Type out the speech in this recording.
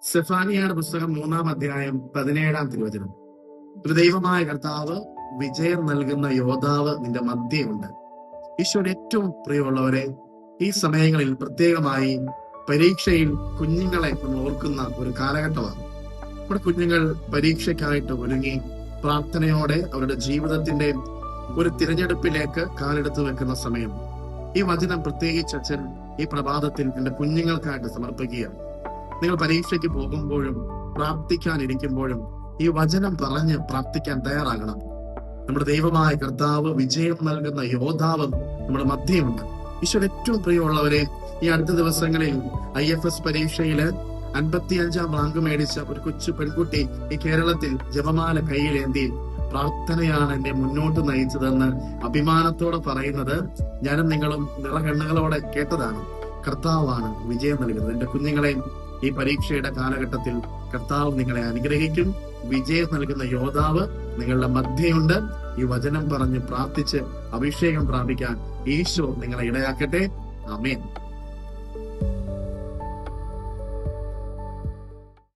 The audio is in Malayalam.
സെഫാനിയയുടെ പുസ്തകം 3-ാം അധ്യായം 17-ാം തിരുവചനം. ഒരു ദൈവമായ കർത്താവ് വിജയം നൽകുന്ന യോദ്ധാവ് നിന്റെ മധ്യമുണ്ട്. ഈശോയുടെ ഏറ്റവും പ്രിയമുള്ളവരെ, ഈ സമയങ്ങളിൽ പ്രത്യേകമായി പരീക്ഷയിൽ കുഞ്ഞുങ്ങളെ നമ്മൾ ഓർക്കുന്ന ഒരു കാലഘട്ടമാണ്. നമ്മുടെ കുഞ്ഞുങ്ങൾ പരീക്ഷയ്ക്കായിട്ട് ഒരുങ്ങി പ്രാർത്ഥനയോടെ അവരുടെ ജീവിതത്തിന്റെ ഒരു തിരഞ്ഞെടുപ്പിലേക്ക് കാലെടുത്ത് വെക്കുന്ന സമയം. ഈ വചനം പ്രത്യേകിച്ച് അച്ഛൻ ഈ പ്രഭാതത്തിൽ എന്റെ കുഞ്ഞുങ്ങൾക്കായിട്ട് സമർപ്പിക്കുകയാണ്. നിങ്ങൾ പരീക്ഷയ്ക്ക് പോകുമ്പോഴും പ്രാർത്ഥിക്കാനിരിക്കുമ്പോഴും ഈ വചനം പറഞ്ഞ് പ്രാർത്ഥിക്കാൻ തയ്യാറാകണം. നമ്മുടെ ദൈവമായ കർത്താവ് വിജയം നൽകുന്ന യോദ്ധാവ് നമ്മുടെ മധ്യമുണ്ട്. ഈശോയുടെ ഏറ്റവും പ്രിയമുള്ളവരെ, ഈ അടുത്ത ദിവസങ്ങളിൽ IFS പരീക്ഷയില് 55-ാം റാങ്ക് മേടിച്ച ഒരു കൊച്ചു പെൺകുട്ടി ഈ കേരളത്തിൽ ജപമാല കയ്യിലേന്തി പ്രാർത്ഥനയാണ് എന്നെ മുന്നോട്ട് നയിച്ചതെന്ന് അഭിമാനത്തോടെ പറയുന്നത് ഞാനും നിങ്ങളും നിറകണ്ണുകളോടെ കേട്ടതാണ്. കർത്താവാണ് വിജയം നൽകുന്നത്. എന്റെ കുഞ്ഞുങ്ങളെ, ഈ പരീക്ഷയുടെ കാലഘട്ടത്തിൽ കർത്താവ് നിങ്ങളെ അനുഗ്രഹിക്കും. വിജയം നൽകുന്ന യോദ്ധാവ് നിങ്ങളുടെ മധ്യയുണ്ട്. ഈ വചനം പറഞ്ഞ് പ്രാർത്ഥിച്ച് അഭിഷേകം പ്രാപിക്കാൻ ഈശോ നിങ്ങളെ ഇടയാക്കട്ടെ. ആമേൻ.